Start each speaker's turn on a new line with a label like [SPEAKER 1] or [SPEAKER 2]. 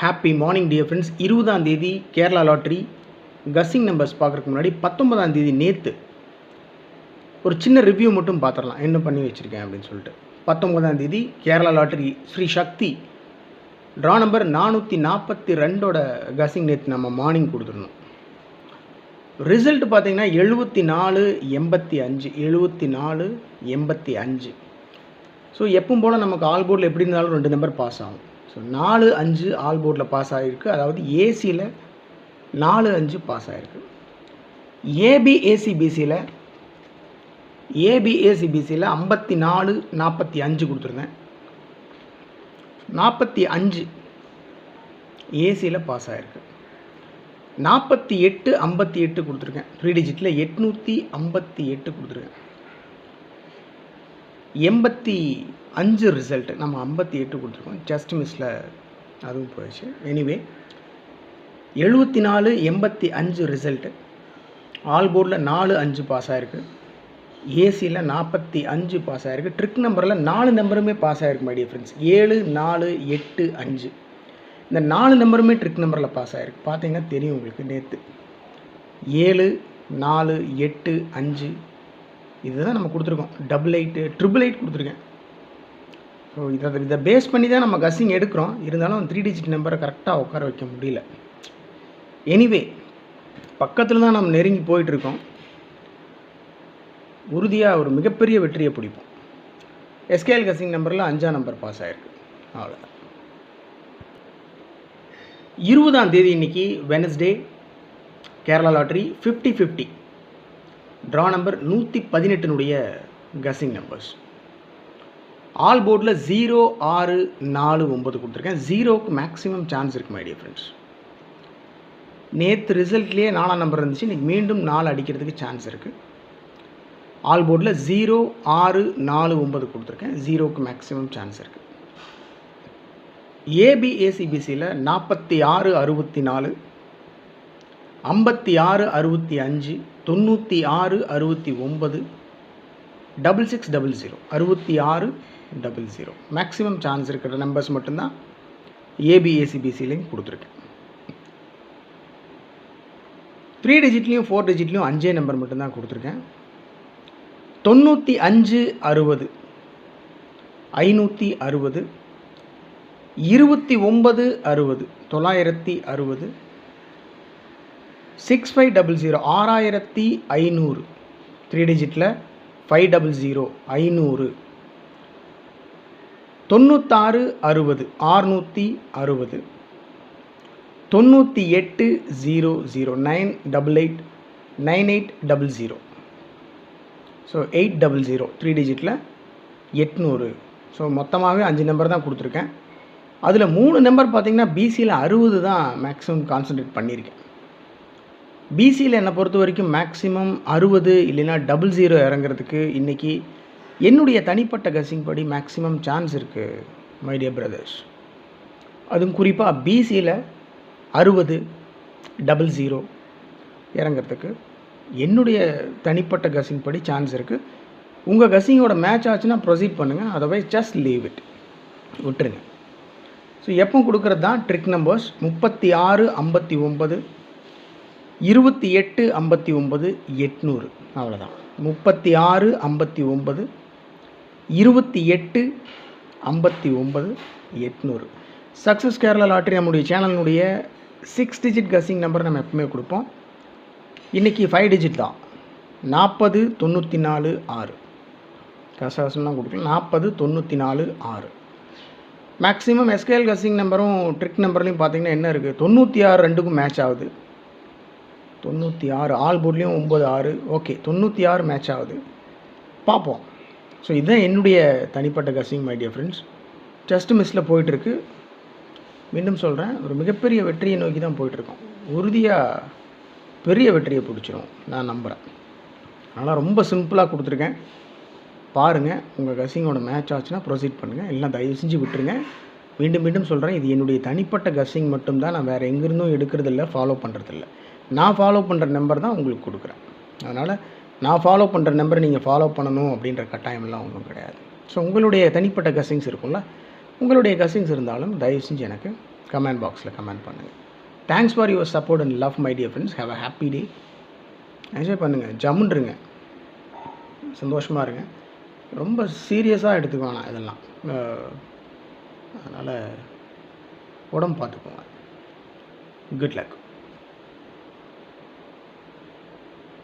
[SPEAKER 1] Happy morning dear friends. 20ஆம் தேதி Kerala lottery guessing numbers பார்க்குறதுக்கு முன்னாடி 19ஆம் தேதி நேற்று ஒரு சின்ன ரிவ்யூ மட்டும் பார்த்துடலாம், என்ன பண்ணி வச்சுருக்கேன் அப்படின்னு சொல்லிட்டு. 19ஆம் தேதி கேரளா லாட்ரி ஸ்ரீ சக்தி ட்ரா நம்பர் 442ஓட கஸ்ஸிங் நேற்று நம்ம மார்னிங் கொடுத்துருந்தோம். ரிசல்ட் பார்த்தீங்கன்னா 74-85 74-85. ஸோ எப்பவும் போல் நமக்கு ஆல் போர்டில் எப்படி இருந்தாலும் 2 நம்பர் பாஸ் ஆகும். ஸோ 4-5 ஆல் போர்டில் பாஸ் ஆகிருக்கு, அதாவது ஏசியில் 4-5 பாஸ் ஆகிருக்கு. ஏபிஏசிபிசியில் 54-45 கொடுத்துருந்தேன். 45 ஏசியில் பாஸ் ஆகிருக்கு. 48-58 கொடுத்துருக்கேன். 3 டிஜிட்டில் 858 கொடுத்துருக்கேன். 85 ரிசல்ட்டு, நம்ம 58 கொடுத்துருக்கோம். ஜஸ்ட் மிஸ்ஸில் அதுவும் போயிடுச்சு. Anyway 74-85 result. ஆல் போர்டில் 4-5 பாஸ் ஆகிருக்கு. ஏசியில் 45 பாஸ் ஆகிருக்கு. ட்ரிக் நம்பரில் 4 நம்பருமே பாஸ் ஆகிருக்கு மை டியர் ஃப்ரெண்ட்ஸ். 7, 4, 8, 5 இந்த 4 நம்பருமே ட்ரிக் நம்பரில் பாஸ் ஆகிருக்கு. பார்த்தீங்கன்னா தெரியும் உங்களுக்கு. நேற்று 7, 4, 8, 5 இதுதான் நம்ம கொடுத்துருக்கோம். 88, 888 கொடுத்துருக்கேன். ஸோ இதை பேஸ் பண்ணி தான் நம்ம கஸ்ஸிங் எடுக்கிறோம். இருந்தாலும் 3 டிஜிட் நம்பரை கரெக்டாக உட்கார வைக்க முடியல. எனிவே பக்கத்தில் தான் நம்ம நெருங்கி போயிட்டுருக்கோம். உறுதியாக ஒரு மிகப்பெரிய வெற்றியை பிடிப்போம். எஸ்கேஎல் கஸ்ஸிங் நம்பரில் 5ஆம் நம்பர் பாஸ் ஆகிருக்கு. அவ்வளோதான். 20ஆம் தேதி இன்னைக்கு Wednesday Kerala lottery 50-50 draw number 118னுடைய கஸ்ஸிங் நம்பர்ஸ். ஆல் போர்டில் 0, 6, 4, 9 கொடுத்துருக்கேன். 0க்கு மேக்ஸிமம் சான்ஸ் இருக்குது மை டியர் ஃப்ரெண்ட்ஸ். நேற்று ரிசல்ட்லேயே 4ஆம் நம்பர் இருந்துச்சு, இன்றைக்கி மீண்டும் 4 அடிக்கிறதுக்கு சான்ஸ் இருக்குது. ஆல் போர்டில் 0, 6, 4, 9 கொடுத்துருக்கேன். 0க்கு மேக்ஸிமம் சான்ஸ் இருக்குது. ஏபிஏசிபிசியில் 46-64, 56-65, 96-69, 66-00, 66-00 மேக்ஸிமம் சான்ஸ் இருக்கிற நம்பர்ஸ் மட்டும்தான் ஏபிஏசிபிசிலையும் கொடுத்துருக்கேன். 3 டிஜிட்லேயும் 4 டிஜிட்லேயும் 5 நம்பர் மட்டும்தான் கொடுத்துருக்கேன். 95-60, 560, 29-60, 960, 6500, 6500, 3 டிஜிட்டில் 500, 500, 96-60, 660, 98-00, 988, 9800. ஸோ 800, 3 டிஜிட்டில் 800. ஸோ மொத்தமாகவே 5 நம்பர் தான் கொடுத்துருக்கேன். அதில் 3 நம்பர் பார்த்திங்கன்னா பிசியில் 60 தான் மேக்ஸிமம் கான்சன்ட்ரேட் பண்ணியிருக்கேன். பிசியில் என்னை பொறுத்த வரைக்கும் மேக்ஸிமம் 60 இல்லைன்னா 00 இறங்குறதுக்கு இன்றைக்கி என்னுடைய தனிப்பட்ட கஸ்ஸிங் படி மேக்ஸிமம் சான்ஸ் இருக்குது மை டியர் பிரதர்ஸ். அதுவும் குறிப்பாக பிசியில் 60, 00 இறங்கிறதுக்கு என்னுடைய தனிப்பட்ட கஸ்ஸிங் படி சான்ஸ் இருக்குது. உங்கள் கஸ்ஸிங்கோட மேட்ச் ஆச்சுன்னா ப்ரொசீட் பண்ணுங்கள், அதர்வைஸ் ஜஸ்ட் லீவ் இட், விட்டுருங்க. ஸோ எப்போ கொடுக்குறது தான் ட்ரிக் நம்பர்ஸ் 36-59, 28-59, 800. அவ்வளோதான். 36-59, 28-59, 800. சக்ஸஸ் கேரளா லாட்ரி நம்முடைய சேனலினுடைய 6 டிஜிட் கஸ்ஸிங் நம்பர் நம்ம எப்பவுமே கொடுப்போம். இன்றைக்கி 5 டிஜிட் தான். 40-94 6 கசகசம்லாம் கொடுக்கலாம். 40-94 6 மேக்ஸிமம் எஸ்கேஎல் கஸ்ஸிங் நம்பரும் ட்ரிக் நம்பர்லையும் பார்த்தீங்கன்னா என்ன இருக்குது, 96 2க்கும் மேட்ச் ஆகுது. 96 ஆல் போர்ட்லேயும் 9-6, ஓகே 96 மேட்ச் ஆகுது. பார்ப்போம். ஸோ இதுதான் என்னுடைய தனிப்பட்ட guessing my dear friends. Just மிஸ்ஸில் போயிட்டுருக்கு. மீண்டும் சொல்கிறேன், ஒரு மிகப்பெரிய வெற்றியை நோக்கி தான் போயிட்டுருக்கோம். உறுதியாக பெரிய வெற்றியை பிடிச்சிரும் நான் நம்புகிறேன். அதனால் ரொம்ப சிம்பிளாக கொடுத்துருக்கேன். பாருங்கள், உங்கள் கஸ்ஸிங்கோட மேட்ச் ஆச்சுன்னா ப்ரொசீட் பண்ணுங்கள், இல்லை தயவு செஞ்சு விட்டுருங்க. மீண்டும் மீண்டும் சொல்கிறேன், இது என்னுடைய தனிப்பட்ட கஸ்ஸிங் மட்டும்தான். நான் வேறு எங்கேருந்தும் எடுக்கிறதில்ல, ஃபாலோ பண்ணுறதில்ல. நான் ஃபாலோ பண்ணுற நம்பர் தான் உங்களுக்கு கொடுக்குறேன். அதனால் நான் ஃபாலோ பண்ணுற நம்பரை நீங்கள் ஃபாலோ பண்ணணும் அப்படின்ற கட்டாயமெல்லாம் ஒன்றும் கிடையாது. ஸோ உங்களுடைய தனிப்பட்ட கஸ்ஸிங்ஸ் இருக்கும்ல, உங்களுடைய கஸ்ஸிங்ஸ் இருந்தாலும் தயவு செஞ்சு எனக்கு கமெண்ட் பாக்ஸில் கமெண்ட் பண்ணுங்கள். Thanks for your support and love my dear friends. Have a happy day. Enjoy பண்ணுங்கள், ஜம்முன்ருங்க, சந்தோஷமாக இருங்க. ரொம்ப சீரியஸாக எடுத்துக்க வேணாம் இதெல்லாம். அதனால் உடம்பு பார்த்துக்கோங்க. Good luck.